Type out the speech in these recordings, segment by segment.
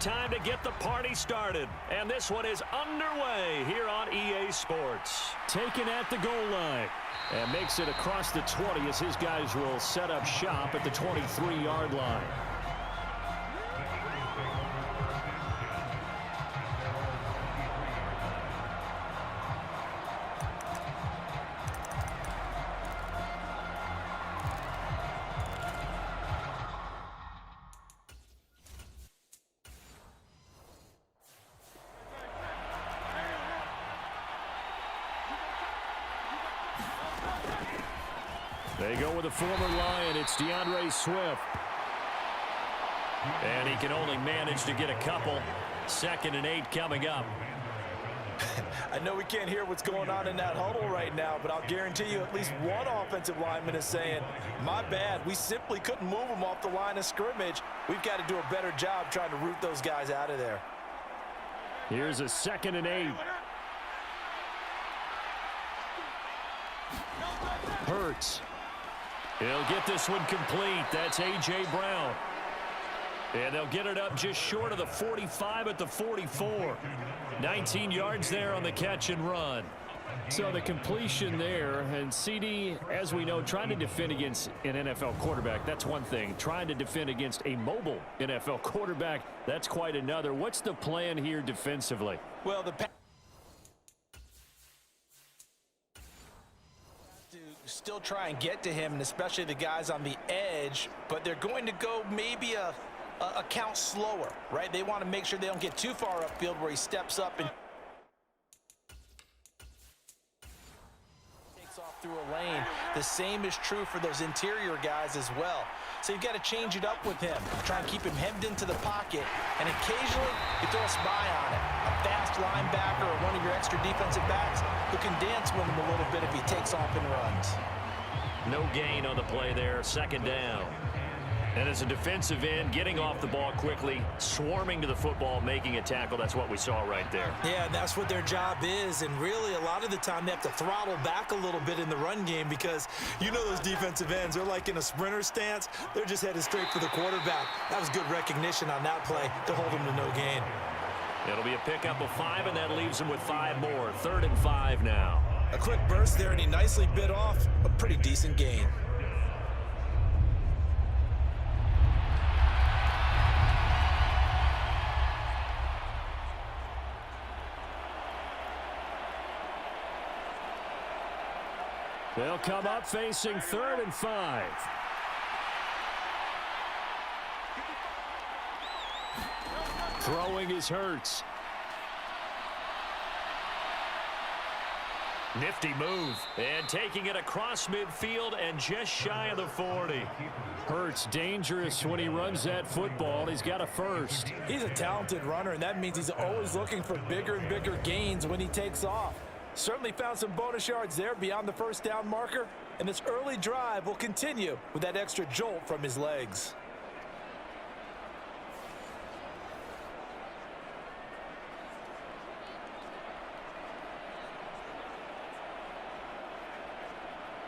time to get the party started. And this one is underway here on EA Sports. Taken at the goal line. And makes it across the 20 as his guys will set up shop at the 23-yard line. They go with a former Lion. It's DeAndre Swift. And he can only manage to get a couple. 2nd and 8 coming up. I know we can't hear what's going on in that huddle right now, but I'll guarantee you at least one offensive lineman is saying, my bad, we simply couldn't move them off the line of scrimmage. We've got to do a better job trying to root those guys out of there. Here's a 2nd and 8. Hurts. He'll get this one complete. That's A.J. Brown. And they'll get it up just short of the 45 at the 44. 19 yards there on the catch and run. So the completion there, and CD, as we know, trying to defend against an NFL quarterback, that's one thing. Trying to defend against a mobile NFL quarterback, that's quite another. What's the plan here defensively? Well, still try and get to him, and especially the guys on the edge, but they're going to go maybe a count slower, right? They want to make sure they don't get too far upfield where he steps up and takes off through a lane. The same is true for those interior guys as well. So you've got to change it up with him. Try and keep him hemmed into the pocket, and occasionally you throw a spy on it. A fast linebacker or one of your extra defensive backs who can dance with him a little bit if he takes off and runs. No gain on the play there. 2nd down. And as a defensive end, getting off the ball quickly, swarming to the football, making a tackle, that's what we saw right there. Yeah, that's what their job is, and really a lot of the time they have to throttle back a little bit in the run game because you know those defensive ends, they're like in a sprinter stance. They're just headed straight for the quarterback. That was good recognition on that play to hold him to no gain. It'll be a pickup of 5, and that leaves him with 5 more. 3rd and 5 now. A quick burst there, and he nicely bit off a pretty decent gain. They'll come up facing 3rd and 5. Throwing is Hurts. Nifty move. And taking it across midfield and just shy of the 40. Hurts dangerous when he runs that football. He's got a first. He's a talented runner, and that means he's always looking for bigger and bigger gains when he takes off. Certainly found some bonus yards there beyond the 1st down marker, and this early drive will continue with that extra jolt from his legs.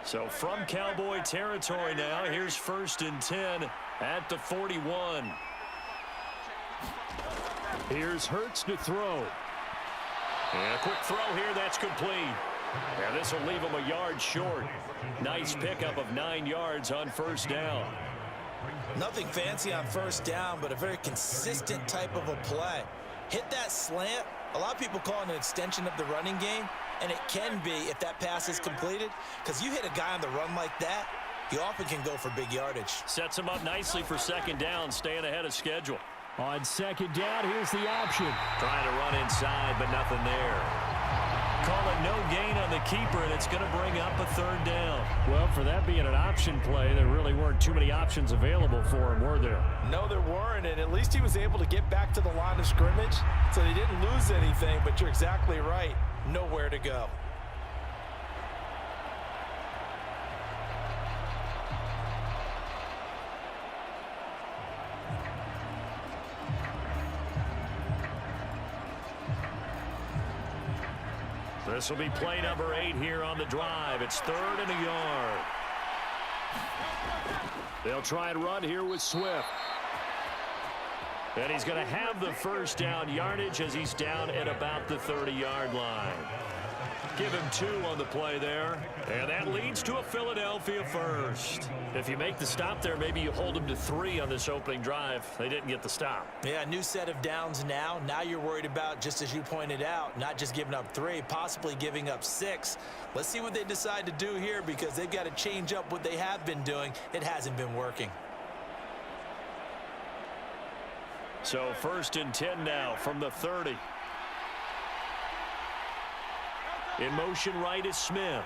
So from Cowboy territory now, here's 1st and 10 at the 41. Here's Hurts to throw. And a quick throw here, that's complete. And this will leave him a yard short. Nice pickup of 9 yards on 1st down. Nothing fancy on 1st down, but a very consistent type of a play. Hit that slant. A lot of people call it an extension of the running game, and it can be if that pass is completed, because you hit a guy on the run like that, he often can go for big yardage. Sets him up nicely for 2nd down, staying ahead of schedule. On 2nd down, here's the option. Trying to run inside, but nothing there. Call it no gain on the keeper, and it's going to bring up a 3rd down. Well, for that being an option play, there really weren't too many options available for him, were there? No, there weren't, and at least he was able to get back to the line of scrimmage, so he didn't lose anything, but you're exactly right. Nowhere to go. This will be play number 8 here on the drive. It's 3rd and a yard. They'll try and run here with Swift. And he's going to have the first down yardage as he's down at about the 30-yard line. Give him 2 on the play there. And that leads to a Philadelphia first. If you make the stop there, maybe you hold them to 3 on this opening drive. They didn't get the stop. Yeah, new set of downs now. Now you're worried about, just as you pointed out, not just giving up 3, possibly giving up 6. Let's see what they decide to do here, because they've got to change up what they have been doing. It hasn't been working. So 1st and 10 now from the 30. In motion right is Smith.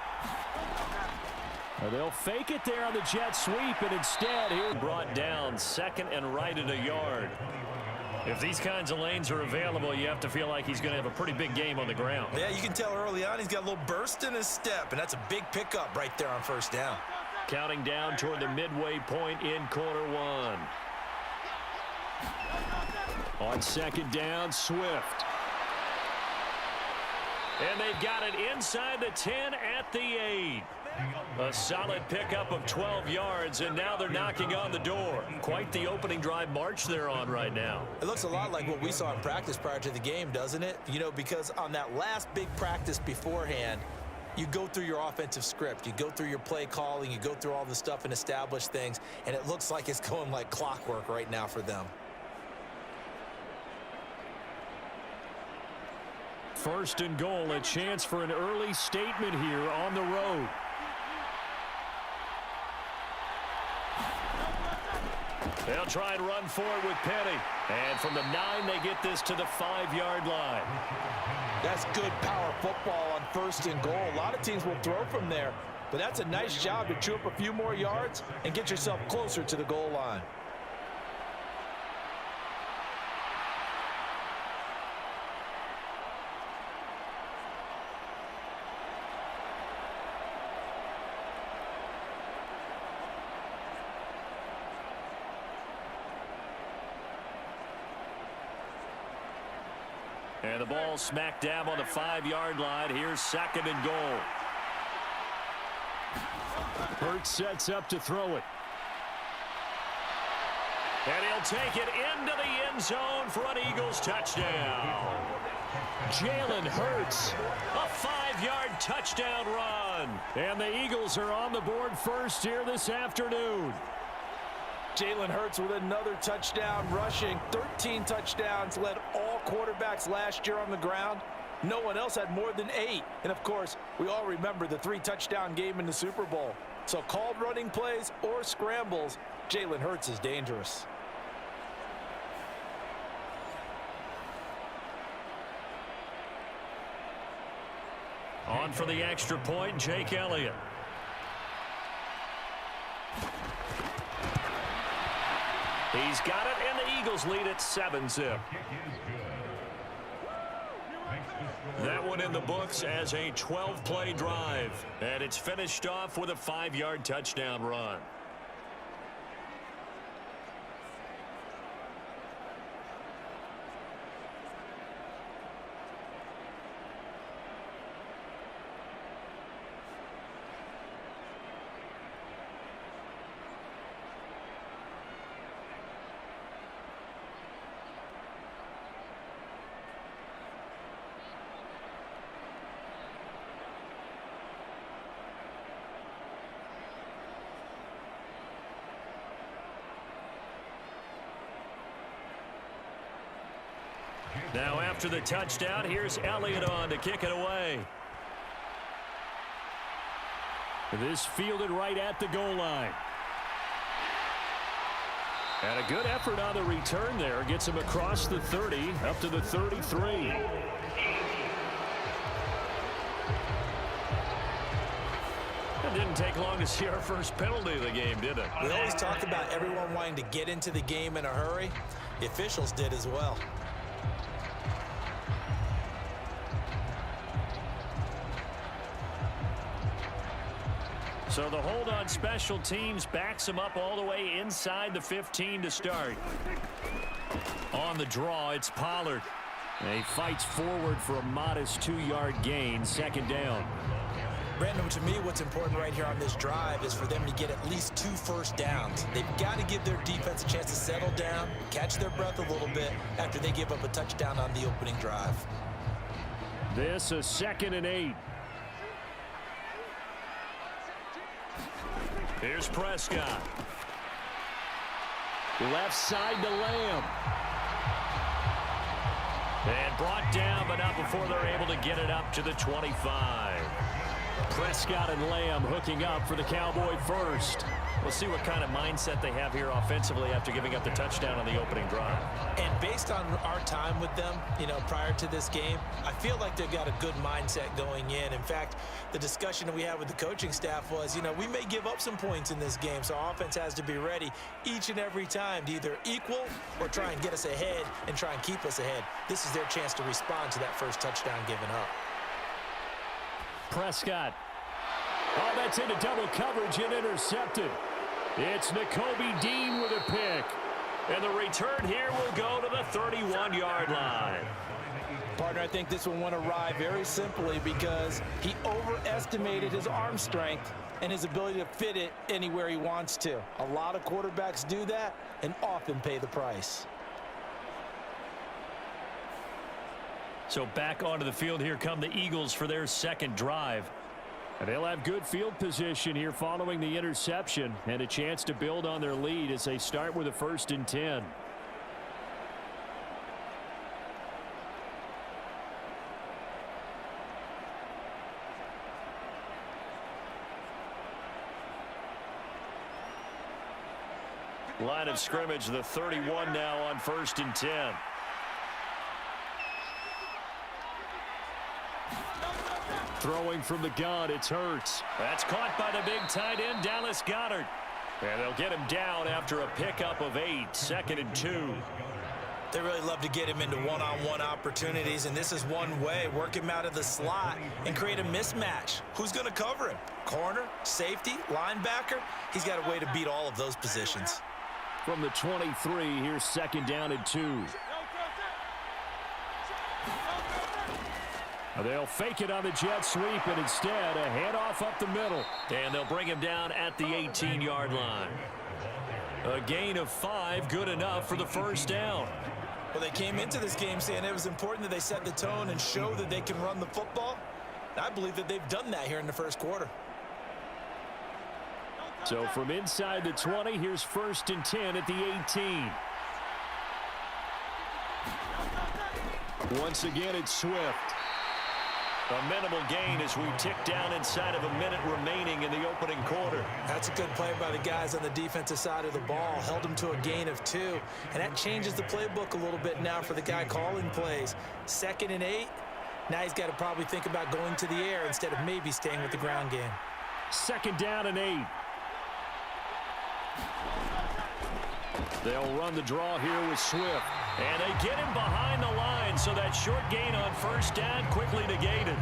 They'll fake it there on the jet sweep, and instead here brought down 2nd and right at a yard. If these kinds of lanes are available, you have to feel like he's going to have a pretty big game on the ground. Yeah, you can tell early on he's got a little burst in his step, and that's a big pickup right there on 1st down. Counting down toward the midway point in quarter 1. On 2nd down, Swift. And they've got it inside the 10 at the 8. A solid pickup of 12 yards, and now they're knocking on the door. Quite the opening drive march they're on right now. It looks a lot like what we saw in practice prior to the game, doesn't it? You know, because on that last big practice beforehand, you go through your offensive script. You go through your play calling. You go through all the stuff and establish things, and it looks like it's going like clockwork right now for them. 1st and goal, a chance for an early statement here on the road. They'll try and run for it with Penny. And from the 9, they get this to the 5-yard line. That's good power football on 1st and goal. A lot of teams will throw from there, but that's a nice job to chew up a few more yards and get yourself closer to the goal line. And the ball smack dab on the 5-yard line. Here's 2nd and goal. Hurts sets up to throw it. And he'll take it into the end zone for an Eagles touchdown. Jalen Hurts, a 5-yard touchdown run. And the Eagles are on the board first here this afternoon. Jalen Hurts with another touchdown rushing. 13 touchdowns, led all quarterbacks last year on the ground. No one else had more than 8. And, of course, we all remember the 3-touchdown game in the Super Bowl. So called running plays or scrambles, Jalen Hurts is dangerous. On for the extra point, Jake Elliott. He's got it, and the Eagles lead at 7-zip. That one in the books as a 12-play drive, and it's finished off with a 5-yard touchdown run. Now after the touchdown, here's Elliott on to kick it away. This fielded right at the goal line. And a good effort on the return there. Gets him across the 30, up to the 33. It didn't take long to see our first penalty of the game, did it? We always talk about everyone wanting to get into the game in a hurry. The officials did as well. So the hold on special teams backs him up all the way inside the 15 to start. On the draw, it's Pollard. And he fights forward for a modest 2-yard gain, 2nd down. Brandon, to me, what's important right here on this drive is for them to get at least 2 first downs. They've got to give their defense a chance to settle down, catch their breath a little bit after they give up a touchdown on the opening drive. This is 2nd and 8. Here's Prescott. Left side to Lamb. And brought down, but not before they're able to get it up to the 25. Prescott and Lamb hooking up for the Cowboy first. We'll see what kind of mindset they have here offensively after giving up the touchdown on the opening drive. And based on our time with them, prior to this game, I feel like they've got a good mindset going in. In fact, the discussion that we had with the coaching staff was, we may give up some points in this game, so our offense has to be ready each and every time to either equal or try and get us ahead and try and keep us ahead. This is their chance to respond to that first touchdown given up. Prescott. Oh, that's into double coverage and intercepted. It's Nakobe Dean with a pick. And the return here will go to the 31-yard line. Partner, I think this one went awry very simply because he overestimated his arm strength and his ability to fit it anywhere he wants to. A lot of quarterbacks do that and often pay the price. So back onto the field here come the Eagles for their second drive. And they'll have good field position here following the interception and a chance to build on their lead as they start with a 1st and 10. Line of scrimmage, the 31 now on 1st and 10. Throwing from the gun, it's Hurts. That's caught by the big tight end, Dallas Goedert. And they'll get him down after a pickup of 8, 2nd and 2. They really love to get him into one-on-one opportunities, and this is one way. Work him out of the slot and create a mismatch. Who's going to cover him? Corner, safety, linebacker? He's got a way to beat all of those positions. From the 23, here's 2nd down and 2. They'll fake it on the jet sweep, and instead a handoff up the middle. And they'll bring him down at the 18-yard line. A gain of 5, good enough for the 1st down. Well, they came into this game saying it was important that they set the tone and show that they can run the football. And I believe that they've done that here in the first quarter. So from inside the 20, here's 1st and 10 at the 18. Once again, it's Swift. A minimal gain as we tick down inside of a minute remaining in the opening quarter. That's a good play by the guys on the defensive side of the ball. Held them to a gain of 2. And that changes the playbook a little bit now for the guy calling plays. 2nd and 8. Now he's got to probably think about going to the air instead of maybe staying with the ground game. 2nd down and 8. They'll run the draw here with Swift. And they get him behind the line, so that short gain on 1st down quickly negated.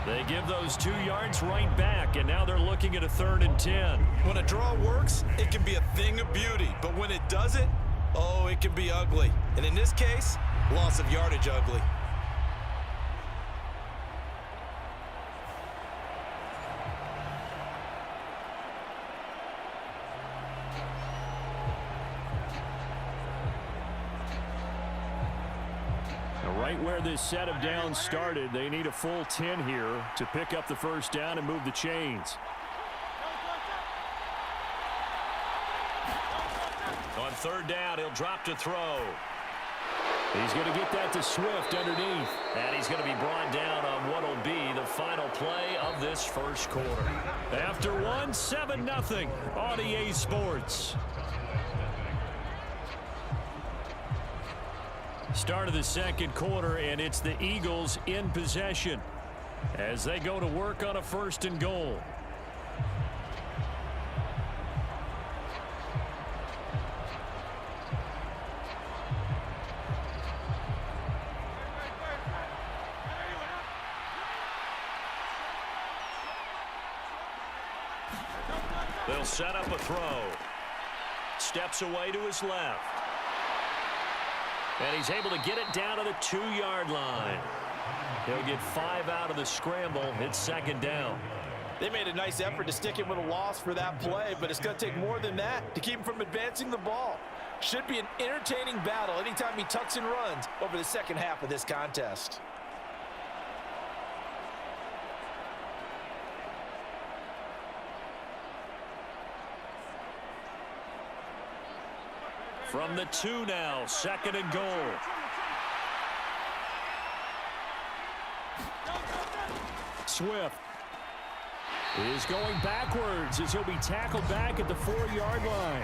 They give those 2 yards right back, and now they're looking at a 3rd and 10. When a draw works, it can be a thing of beauty. But when it doesn't, oh, it can be ugly. And in this case, loss of yardage ugly. Right where this set of downs started, they need a full 10 here to pick up the 1st down and move the chains. On 3rd down, he'll drop to throw. He's going to get that to Swift underneath. And he's going to be brought down on what will be the final play of this first quarter. After one, 7-0 on EA Sports. Start of the second quarter, and it's the Eagles in possession as they go to work on a 1st and goal. They'll set up a throw. Steps away to his left. And he's able to get it down to the 2-yard line. He'll get 5 out of the scramble. It's 2nd down. They made a nice effort to stick him with a loss for that play, but it's going to take more than that to keep him from advancing the ball. Should be an entertaining battle anytime he tucks and runs over the second half of this contest. From the 2 now, 2nd and goal. Swift is going backwards as he'll be tackled back at the 4-yard line.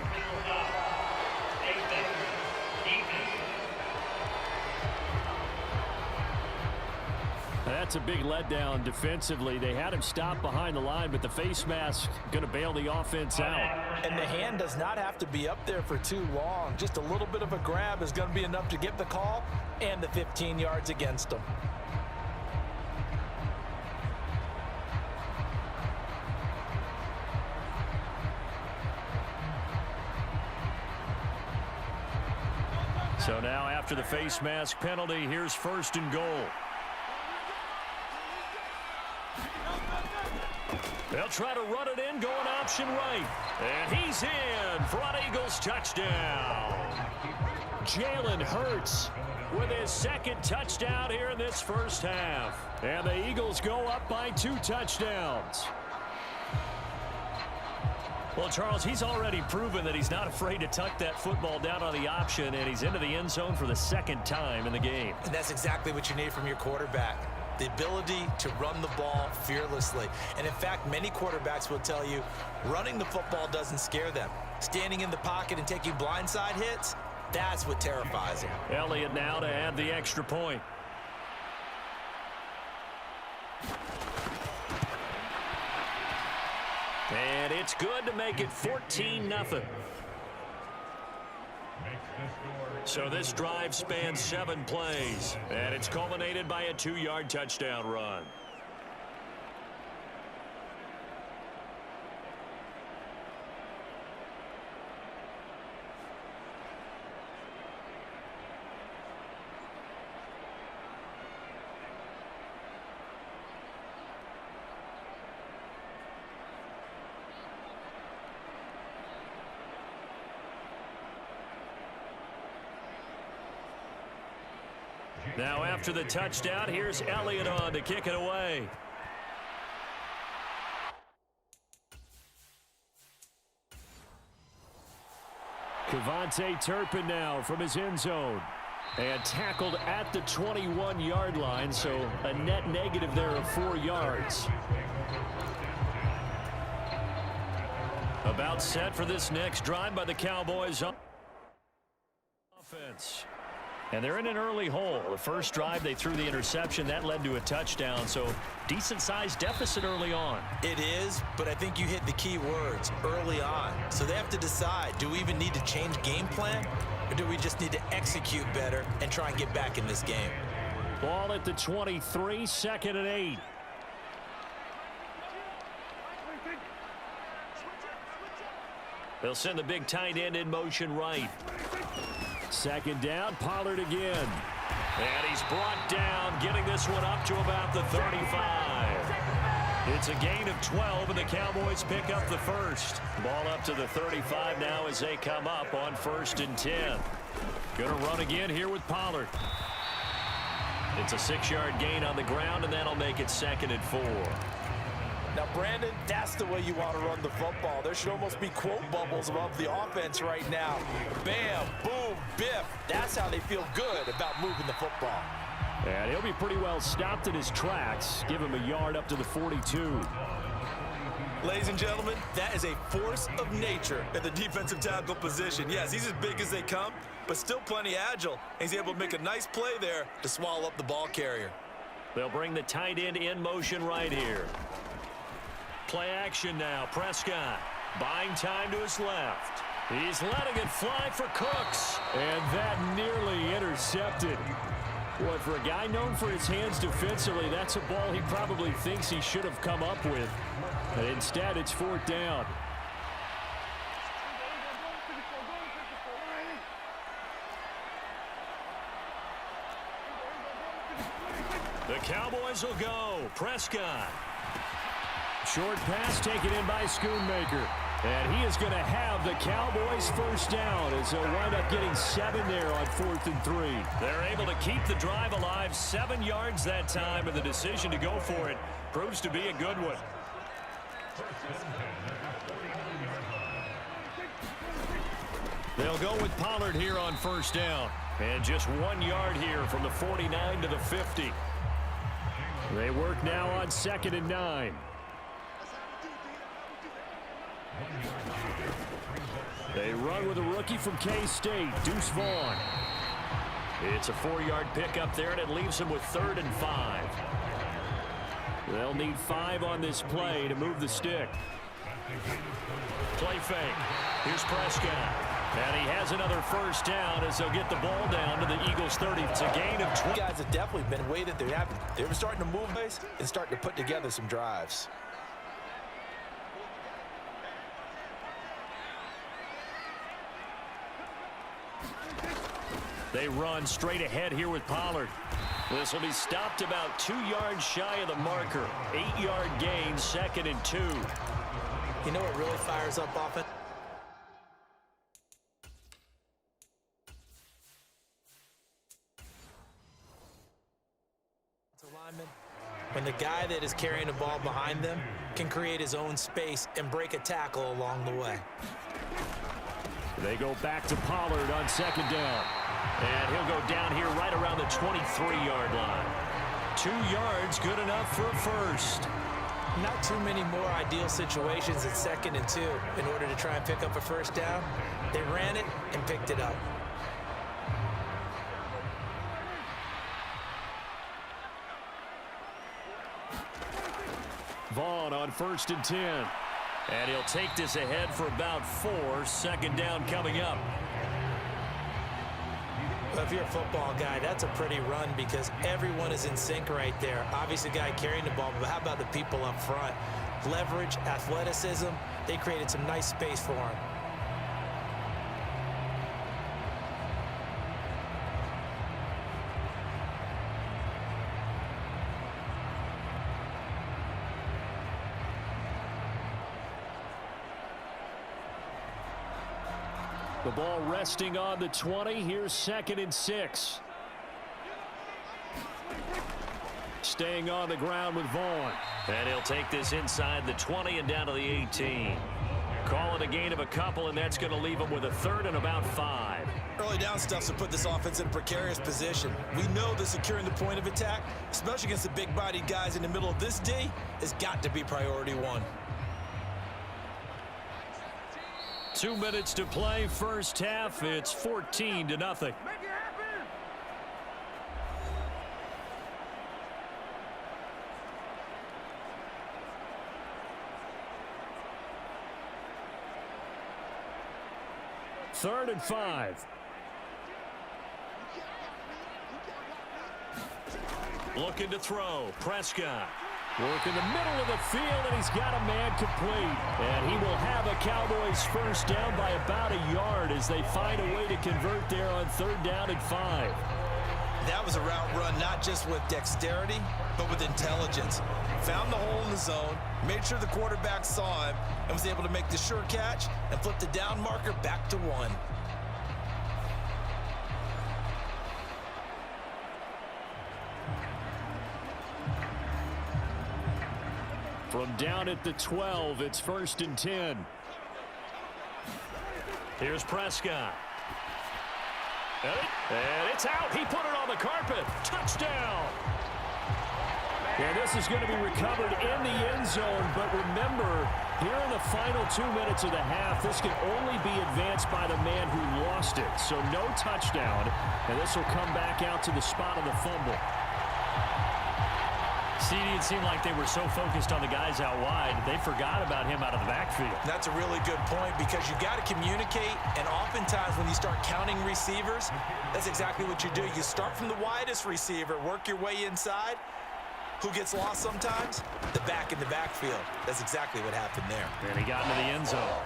That's a big letdown defensively. They had him stop behind the line, but the face mask going to bail the offense out. And the hand does not have to be up there for too long. Just a little bit of a grab is going to be enough to get the call and the 15 yards against them. So now after the face mask penalty, here's 1st and goal. They'll try to run it in, going option right. And he's in for an Eagles touchdown. Jalen Hurts with his 2nd touchdown here in this first half. And the Eagles go up by 2 touchdowns. Well, Charles, he's already proven that he's not afraid to tuck that football down on the option, and he's into the end zone for the 2nd time in the game. And that's exactly what you need from your quarterback. The ability to run the ball fearlessly. And in fact, many quarterbacks will tell you running the football doesn't scare them. Standing in the pocket and taking blindside hits, that's what terrifies him. Elliott now to add the extra point. And it's good to make it 14-0. So this drive spans 7 plays, and it's culminated by a 2-yard touchdown run. Now after the touchdown, here's Elliott on to kick it away. Kevontae Turpin now from his end zone. And tackled at the 21-yard line, so a net negative there of 4 yards. About set for this next drive by the Cowboys. Offense. And they're in an early hole. The first drive, they threw the interception. That led to a touchdown, so decent-sized deficit early on. It is, but I think you hit the key words, early on. So they have to decide, do we even need to change game plan, or do we just need to execute better and try and get back in this game? Ball at the 23, 2nd and 8. They'll send the big tight end in motion right. 2nd down, Pollard again. And he's brought down, getting this one up to about the 35. It's a gain of 12, and the Cowboys pick up the first. Ball up to the 35 now as they come up on 1st and 10. Going to run again here with Pollard. It's a 6-yard gain on the ground, and that'll make it 2nd and 4. Now, Brandon, that's the way you want to run the football. There should almost be quote bubbles above the offense right now. Bam, boom, biff. That's how they feel good about moving the football. And he'll be pretty well stopped in his tracks. Give him a yard up to the 42. Ladies and gentlemen, that is a force of nature at the defensive tackle position. Yes, he's as big as they come, but still plenty agile. He's able to make a nice play there to swallow up the ball carrier. They'll bring the tight end in motion right here. Play action now. Prescott buying time to his left. He's letting it fly for Cooks. And that nearly intercepted. Boy, for a guy known for his hands defensively, that's a ball he probably thinks he should have come up with. But instead, it's 4th down. The Cowboys will go. Prescott Short pass taken in by Schoonmaker. And he is going to have the Cowboys first down as they'll wind up getting 7 there on 4th and 3. They're able to keep the drive alive, 7 yards that time, and the decision to go for it proves to be a good one. They'll go with Pollard here on first down. And just 1 yard here from the 49 to the 50. They work now on 2nd and 9. They run with a rookie from K-State, Deuce Vaughn. It's a 4-yard pickup there, and it leaves them with 3rd and 5. They'll need 5 on this play to move the stick. Play fake. Here's Prescott. And he has another first down as they'll get the ball down to the Eagles' 30. It's a gain of 20. Guys have definitely been weighted. They were starting to move base and starting to put together some drives. They run straight ahead here with Pollard. This will be stopped about 2 yards shy of the marker. 8-yard gain, 2nd and 2. You know what really fires up offense? When the guy that is carrying the ball behind them can create his own space and break a tackle along the way. They go back to Pollard on 2nd down. And he'll go down here right around the 23-yard line. 2 yards, good enough for a first. Not too many more ideal situations at 2nd and 2 in order to try and pick up a first down. They ran it and picked it up. Vaughn on 1st and 10. And he'll take this ahead for about 4. 2nd down coming up. Well, if you're a football guy, that's a pretty run because everyone is in sync right there. Obviously, the guy carrying the ball, but how about the people up front? Leverage, athleticism, they created some nice space for him. The ball resting on the 20. Here's 2nd and 6. Staying on the ground with Vaughn. And he'll take this inside the 20 and down to the 18. Call it a gain of a couple, and that's going to leave them with a 3rd and about 5. Early down stuff's to put this offense in a precarious position. We know that securing the point of attack, especially against the big-bodied guys in the middle of this D, has got to be priority 1. 2 minutes to play, first half. It's 14-0. Third and 5. Looking to throw. Prescott. Work in the middle of the field, and he's got a man complete. And he will have a Cowboys first down by about a yard as they find a way to convert there on 3rd down and 5. That was a route run not just with dexterity, but with intelligence. Found the hole in the zone, made sure the quarterback saw him, and was able to make the sure catch and flip the down marker back to 1. From down at the 12, it's 1st and 10. Here's Prescott. And it's out. He put it on the carpet. Touchdown. Yeah, this is going to be recovered in the end zone, but remember, here in the final 2 minutes of the half, this can only be advanced by the man who lost it. So no touchdown, and this will come back out to the spot of the fumble. CD, it seemed like they were so focused on the guys out wide, they forgot about him out of the backfield. That's a really good point because you got to communicate, and oftentimes when you start counting receivers, that's exactly what you do. You start from the widest receiver, work your way inside. Who gets lost sometimes? The back in the backfield. That's exactly what happened there. And he got into the end zone.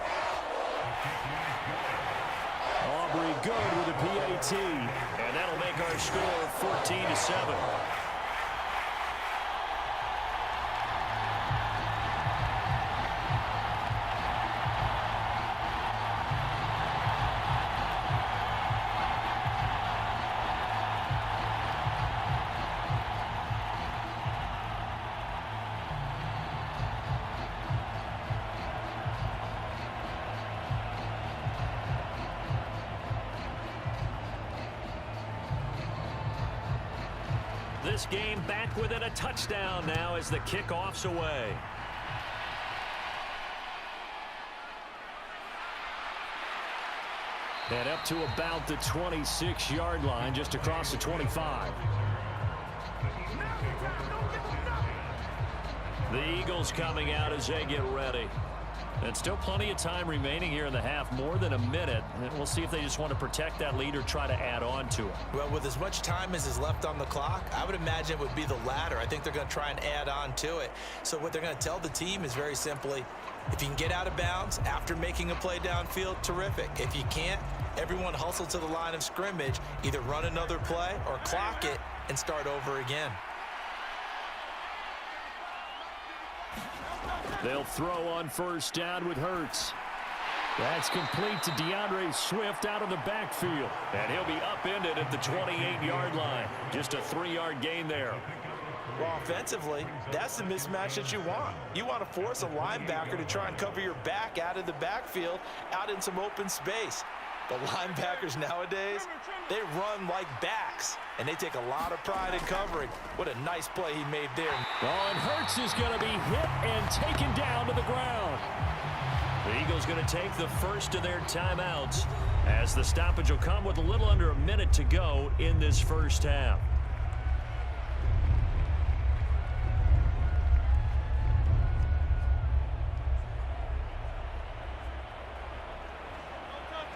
Aubrey good with a PAT. And that'll make our score 14-7. This game back within a touchdown now as the kickoff's away. And up to about the 26-yard line, just across the 25. The Eagles coming out as they get ready. And still plenty of time remaining here in the half, more than a minute. And we'll see if they just want to protect that lead or try to add on to it. Well, with as much time as is left on the clock, I would imagine it would be the latter. I think they're going to try and add on to it. So what they're going to tell the team is very simply, if you can get out of bounds after making a play downfield, terrific. If you can't, everyone hustle to the line of scrimmage, either run another play or clock it and start over again. They'll throw on first down with Hurts. That's complete to DeAndre Swift out of the backfield. And he'll be upended at the 28-yard line. Just a 3-yard gain there. Well, offensively, that's the mismatch that you want. You want to force a linebacker to try and cover your back out of the backfield, out in some open space. The linebackers nowadays, they run like backs, and they take a lot of pride in covering. What a nice play he made there. Oh, and Hurts is going to be hit and taken down to the ground. The Eagles going to take the first of their timeouts as the stoppage will come with a little under a minute to go in this first half.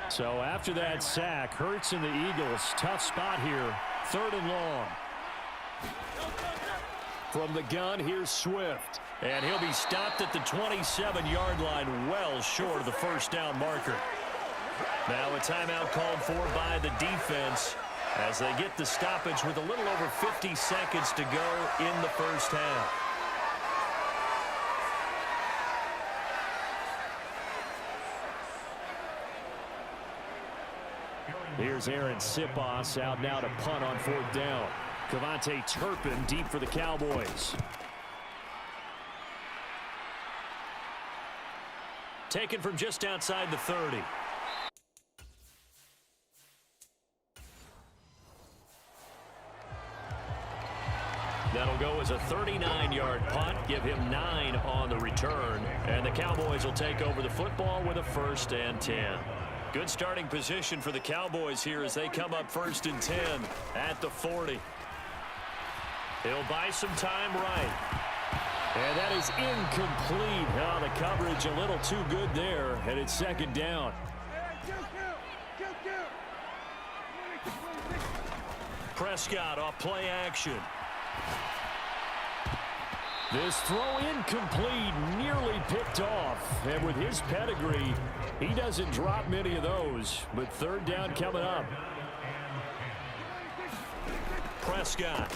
So after that sack, Hurts and the Eagles, tough spot here, 3rd and long. From the gun, here's Swift. And he'll be stopped at the 27-yard line, well short of the first down marker. Now a timeout called for by the defense as they get the stoppage with a little over 50 seconds to go in the first half. Here's Aaron Sipos out now to punt on 4th down. Cavante Turpin deep for the Cowboys. Taken from just outside the 30. That'll go as a 39-yard punt, give him 9 on the return, and the Cowboys will take over the football with a 1st and 10. Good starting position for the Cowboys here as they come up 1st and 10 at the 40. He'll buy some time right. And that is incomplete. Oh, the coverage a little too good there, and it's 2nd down. Prescott off play action. This throw incomplete, nearly picked off. And with his pedigree, he doesn't drop many of those. But 3rd down coming up. Prescott.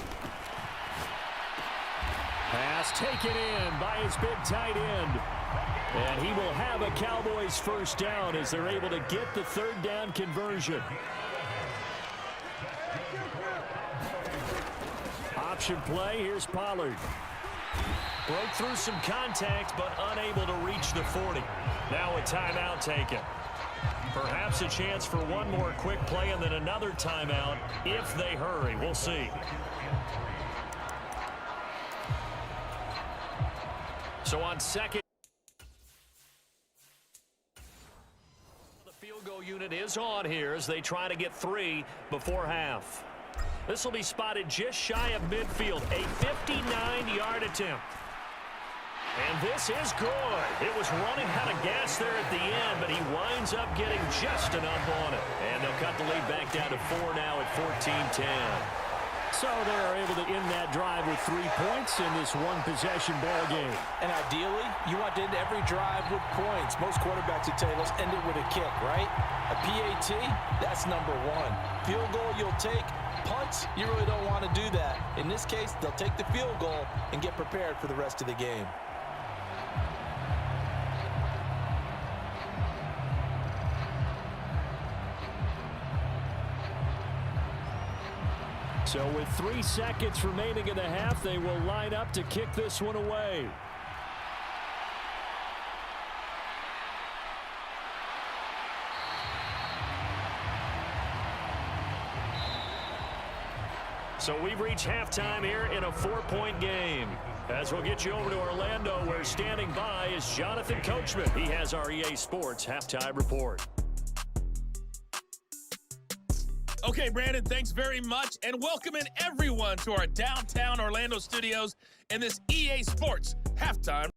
Pass taken in by his big tight end. And he will have a Cowboys 1st down as they're able to get the 3rd down conversion. Option play, here's Pollard. Broke through some contact, but unable to reach the 40. Now a timeout taken. Perhaps a chance for one more quick play and then another timeout if they hurry. We'll see. So on 2nd, the field goal unit is on here as they try to get 3 before half. This will be spotted just shy of midfield, a 59-yard attempt. And this is good. It was running out of gas there at the end, but he winds up getting just enough on it. And they'll cut the lead back down to 4 now at 14-10. So they're able to end that drive with 3 points in this one-possession ball game. And ideally, you want to end every drive with points. Most quarterbacks would tell you, let's end it with a kick, right? A PAT, that's number 1. Field goal you'll take. Punts, you really don't want to do that. In this case, they'll take the field goal and get prepared for the rest of the game. So with 3 seconds remaining in the half, they will line up to kick this one away. So we've reached halftime here in a 4-point game. As we'll get you over to Orlando, where standing by is Jonathan Coachman. He has our EA Sports halftime report. Okay, Brandon, thanks very much. And welcome in everyone to our downtown Orlando studios in this EA Sports halftime